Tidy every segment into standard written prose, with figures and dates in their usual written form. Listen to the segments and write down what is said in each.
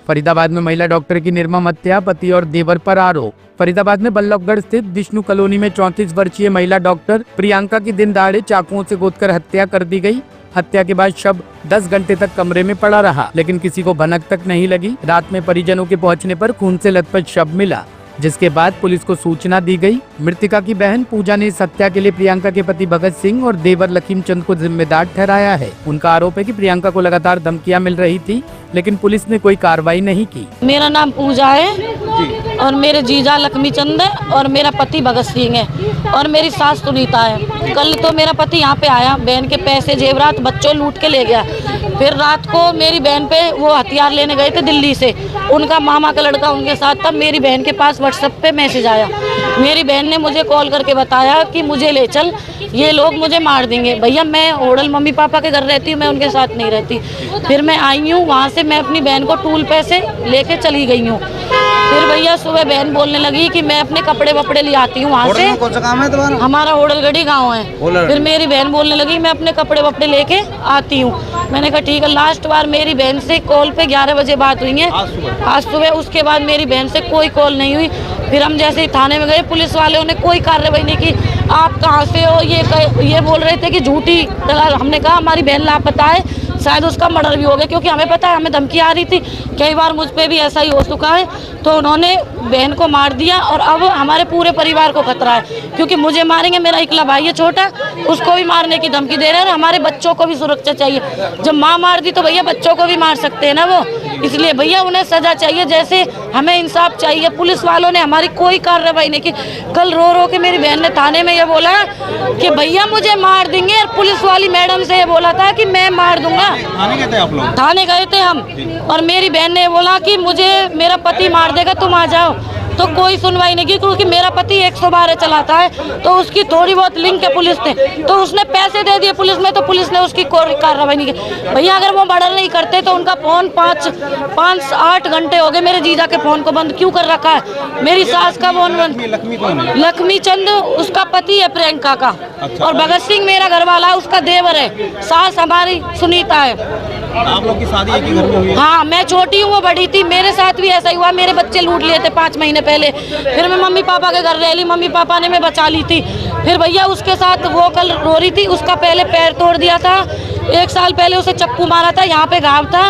फरीदाबाद में महिला डॉक्टर की निर्मम हत्या, पति और देवर पर आरोप। फरीदाबाद में बल्लभगढ़ स्थित विष्णु कॉलोनी में 34 वर्षीय महिला डॉक्टर प्रियंका की दिन दहाड़े चाकुओं से गोदकर हत्या कर दी गई। हत्या के बाद शव 10 घंटे तक कमरे में पड़ा रहा, लेकिन किसी को भनक तक नहीं लगी। रात में परिजनों के पहुंचने पर खून से लथपथ शव मिला, जिसके बाद पुलिस को सूचना दी गई। मृतका की बहन पूजा ने इस हत्या के लिए प्रियंका के पति भगत सिंह और देवर लखीमचंद को जिम्मेदार ठहराया है। उनका आरोप है कि प्रियंका को लगातार धमकियां मिल रही थी, लेकिन पुलिस ने कोई कार्रवाई नहीं की। मेरा नाम पूजा है और मेरे जीजा लक्ष्मीचंद है और मेरा पति भगत सिंह है और मेरी सास सुनीता है। कल तो मेरा पति यहाँ पे आया, बहन के पैसे जेवरात बच्चों लूट के ले गया। फिर रात को मेरी बहन पे वो हथियार लेने गए थे दिल्ली से, उनका मामा का लड़का उनके साथ था। मेरी बहन के पास व्हाट्सएप पे मैसेज आया, मेरी बहन ने मुझे कॉल करके बताया कि मुझे ले चल, ये लोग मुझे मार देंगे। भैया मैं होटल मम्मी पापा के घर रहती हूँ, मैं उनके साथ नहीं रहती। फिर मैं आई हूँ वहाँ से, मैं अपनी बहन को टूल पैसे लेके चली गई हूँ। फिर भैया सुबह बहन बोलने लगी कि मैं अपने कपड़े वपड़े ले आती हूँ वहाँ से। कौन सा काम है तुम्हारा? हमारा होटलगढ़ी गाँव है। फिर मेरी बहन बोलने लगी मैं अपने कपड़े वपड़े लेके आती हूँ। मैंने कहा ठीक है। लास्ट बार मेरी बहन से कॉल पे 11 बजे बात हुई है आज सुबह। उसके बाद मेरी बहन से कोई कॉल नहीं हुई। फिर हम जैसे ही थाने में गए, पुलिस वालों ने कोई कार्रवाई नहीं की। आप कहाँ से हो, ये बोल रहे थे कि झूठी। हमने कहा हमारी बहन लापता है, शायद उसका मर्डर भी हो गया, क्योंकि हमें पता है, हमें धमकी आ रही थी। कई बार मुझ पे भी ऐसा ही हो चुका है। तो उन्होंने बहन को मार दिया और अब हमारे पूरे परिवार को खतरा है, क्योंकि मुझे मारेंगे। मेरा इकला भाई है छोटा, उसको भी मारने की धमकी दे रहे हैं और हमारे बच्चों को भी सुरक्षा चाहिए। जब माँ मार दी तो भैया बच्चों को भी मार सकते हैं ना वो, इसलिए भैया उन्हें सजा चाहिए। जैसे हमें इंसाफ चाहिए। पुलिस वालों ने हमारी कोई कार्रवाई नहीं की। कल रो रो के मेरी बहन ने थाने में ये बोला कि भैया मुझे मार देंगे, और पुलिस वाली मैडम से ये बोला था कि मैं मार दूंगा। थाने गए थे आप लोग? थाने गए थे हम, और मेरी बहन ने बोला कि मुझे मेरा पति मार देगा, तुम आ जाओ। तो कोई सुनवाई नहीं की, क्योंकि मेरा पति 112 चलाता है, तो उसकी थोड़ी बहुत लिंक है पुलिस ने, तो उसने पैसे दे दिए पुलिस में, तो पुलिस ने उसकी कोई कार्रवाई नहीं की। भैया अगर वो मर्डर नहीं करते तो उनका फोन 5-8 घंटे हो गए मेरे जीजा के फोन को बंद क्यों कर रखा है। मेरी सास का फोन बंद। लक्ष्मीचंद उसका पति है प्रियंका का। अच्छा। और भगत सिंह मेरा घर वाला है, उसका देवर है। सास हमारी सुनीता है। आप लोग की शादी एक ही घर में हुई है? हाँ, मैं छोटी हूँ, वो बड़ी थी। मेरे साथ भी ऐसा ही हुआ, मेरे बच्चे लूट लिए थे 5 महीने पहले। फिर मैं मम्मी पापा के घर रह ली, मम्मी पापा ने मैं बचा ली थी। फिर भैया उसके साथ वो कल रो रही थी, उसका पहले पैर तोड़ दिया था, 1 साल पहले उसे चक्कू मारा था, यहाँ पे घाव था।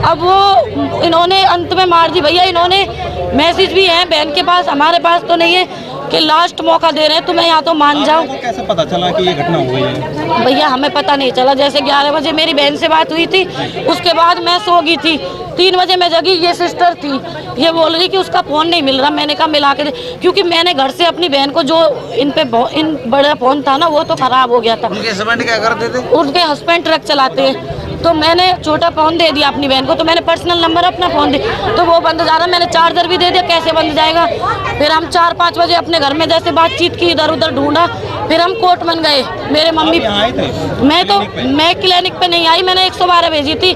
अब वो इन्होंने अंत में मार दी। भैया इन्होंने मैसेज भी है बहन के पास, हमारे पास तो नहीं है, कि लास्ट मौका दे रहे हैं तुम्हें, यहाँ तो मान जाओ। कैसे पता चला कि ये घटना हो गई है? भैया हमें पता नहीं चला। जैसे 11 बजे मेरी बहन से बात हुई थी, उसके बाद मैं सो गई थी। 3 बजे मैं जगी, ये सिस्टर थी, ये बोल रही कि उसका फ़ोन नहीं मिल रहा। मैंने कहा मिला के दे, क्योंकि मैंने घर से अपनी बहन को, जो इन बड़ा फ़ोन था ना, वो तो ख़राब हो गया था। उनके हस्बैंड क्या करते थे? उनके हस्बैंड ट्रक चलाते हैं। तो मैंने छोटा फ़ोन दे दिया अपनी बहन को, तो मैंने पर्सनल नंबर अपना फ़ोन दिया, तो वो बंद जा रहा। मैंने चार्जर भी दे दिया, कैसे बंद जाएगा। फिर हम 4-5 बजे अपने घर में जैसे बातचीत की, इधर उधर ढूंढा। फिर हम कोर्ट बन गए। मेरे मम्मी मैं क्लिनिक पे नहीं आई, मैंने 112 भेजी थी।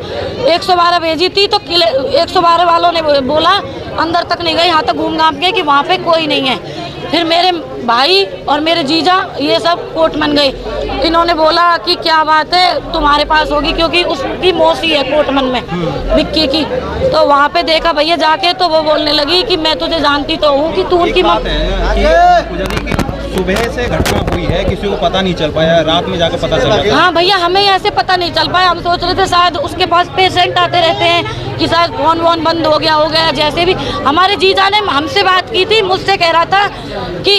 112 भेजी थी तो 112 वालों ने बोला अंदर तक नहीं गए, यहाँ तक घूम घाम के कि वहाँ पे कोई नहीं है। फिर मेरे भाई और मेरे जीजा ये सब कोर्ट बन गए। इन्होंने बोला कि क्या बात है तुम्हारे पास होगी, क्योंकि उसकी मौसी है कोटमन में विक्की की। तो वहाँ पे देखा भैया जाके, तो वो बोलने लगी कि मैं तुझे जानती तो हूँ कि तू उनकी सुबह से घटना हुई है, किसी को पता नहीं चल पाया, रात में जाकर पता चला। हाँ भैया हमें ऐसे पता नहीं चल पाया। हम सोच रहे थे शायद उसके पास पेशेंट आते रहते हैं कि शायद फोन वोन बंद हो गया। जैसे भी हमारे जीजा ने हमसे बात की थी, मुझसे कह रहा था कि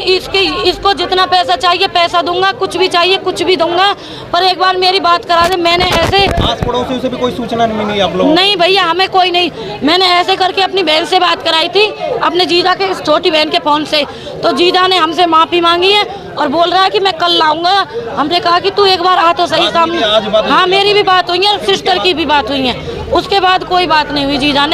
इसको जितना पैसा चाहिए पैसा दूंगा, कुछ भी चाहिए कुछ भी दूंगा, पर एक बार मेरी बात करा दे। मैंने ऐसे आस पड़ोसियों से भी कोई सूचना नहीं मिली आप लोग? नहीं भैया हमें कोई नहीं। मैंने ऐसे करके अपनी बहन से बात कराई थी, अपने जीजा के छोटी बहन के फोन से। तो जीजा ने हमसे माफी मांगी है और बोल रहा है कि मैं कल लाऊंगा। हमने कहा कि तू एक बार आ तो सही सामने। हाँ मेरी भी बात हुई है, सिस्टर की भी बात हुई है। उसके बाद कोई बात नहीं हुई। जीजा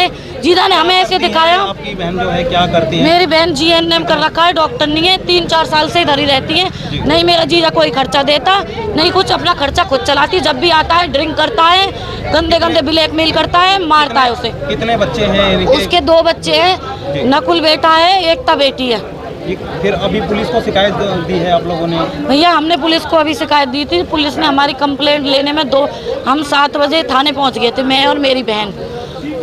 ने हमें ऐसे दिखाया। आपकी बहन जो है क्या करती है? मेरी बहन GNM कर रखा है, डॉक्टर नहीं है, 3-4 साल से इधर ही रहती है। नहीं मेरा जीजा कोई खर्चा देता नहीं, कुछ अपना खर्चा खुद चलाती। जब भी आता है ड्रिंक करता है, गंदे ब्लैकमेल करता है, मारता है उसे। कितने बच्चे हैं? उसके 2 बच्चे हैं, नकुल बेटा है, एकता बेटी है। फिर अभी पुलिस को शिकायत दी है आप लोगों ने? भैया हमने पुलिस को अभी शिकायत दी थी। पुलिस ने हमारी कंप्लेंट लेने में हम 7 बजे थाने पहुंच गए थे, मैं और मेरी बहन।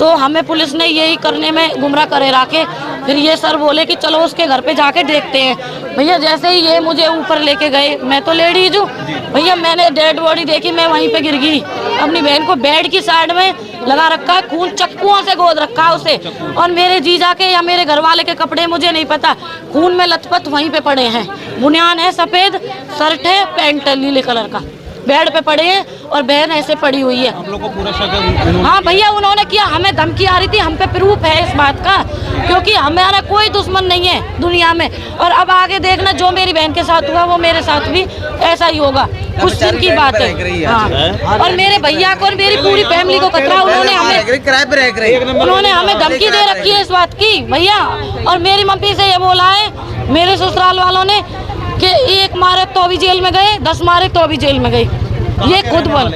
तो हमें पुलिस ने यही करने में गुमराह करे रखे। फिर ये सर बोले कि चलो उसके घर पे जाके देखते हैं। भैया जैसे ही ये मुझे ऊपर लेके गए, मैं तो लेडीज हूँ भैया, मैंने डेड बॉडी देखी, मैं वहीं पे गिर गई। अपनी बहन को बेड की साइड में लगा रखा है, खून चक्कुओं से गोद रखा है उसे, और मेरे जीजा के या मेरे घर वाले के कपड़े मुझे नहीं पता, खून में लथपथ वहीं पे पड़े हैं। बुनियान है सफेद, शर्ट है, पैंट है नीले कलर का, बेड पे पड़े हैं और बहन ऐसे पड़ी हुई है। आप लोग को पूरा शक है? हाँ भैया उन्होंने किया, हमें धमकी आ रही थी, हम पे प्रूफ है इस बात का, क्योंकि हमारा कोई दुश्मन नहीं है दुनिया में। और अब आगे देखना जो मेरी बहन के साथ हुआ वो मेरे साथ भी ऐसा ही होगा, कुछ दिन की बात है। हाँ। और मेरे भैया को और मेरी पूरी फैमिली को खतरा, उन्होंने हमें धमकी दे रखी है इस बात की भैया। और मेरी मम्मी से ये बोला है मेरे ससुराल वालों ने कि एक मारे तो भी जेल में गए, 10 मारे तो भी जेल में गए। ये खुद बोल,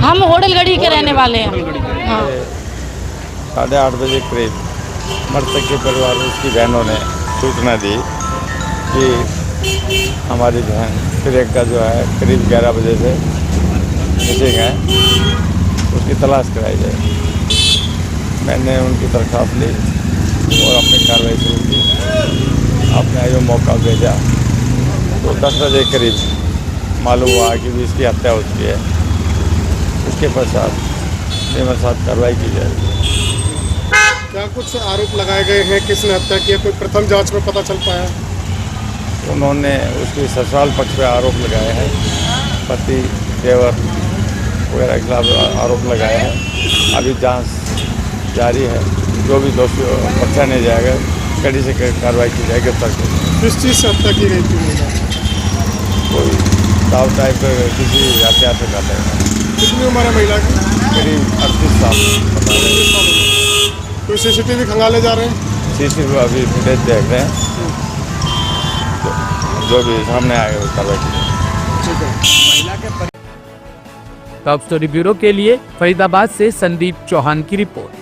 हम होडलगढ़ी के रहने वाले हैं। हाँ। 8:30 बजे करीब मृतक के परिवार में उसकी बहनों ने सूचना दी कि हमारी बहन प्रियंका जो है करीब 11 बजे से मिसिंग है, उसकी तलाश कराई जाए। मैंने उनकी दरख्वास्त ली और अपनी कार्रवाई शुरू की। आपने आयो मौका भेजा तो 10 बजे करीब मालूम हुआ कि भी इसकी हत्या हो चुकी है। उसके पश्चात मेरे साथ कार्रवाई की जाएगी। क्या कुछ आरोप लगाए गए हैं, किसने हत्या की है, कोई प्रथम जांच में पता चल पाया? उन्होंने उसके ससुराल पक्ष पे आरोप लगाए हैं, पति देवर वगैरह के खिलाफ आरोप लगाए हैं। अभी जांच जारी है, जो भी दोषी पकड़ा नहीं जाएगा कड़ी से कार्रवाई की जाएगी। गिरफ्तार की। किस चीज़ से हत्या की गई थी? कोई दाव टाइप किसी हथियार से कर लेगा। कितनी उम्र है महिला की? करीब 38 साल बता रहे हैं। कोई सीसीटीवी खंगाले जा रहे हैं? सीसीटीवी अभी फुटेज देख रहे हैं, जो भी सामने आएगा वो कार्रवाई की जाएगी। टॉप स्टोरी ब्यूरो के लिए फरीदाबाद से संदीप चौहान की रिपोर्ट।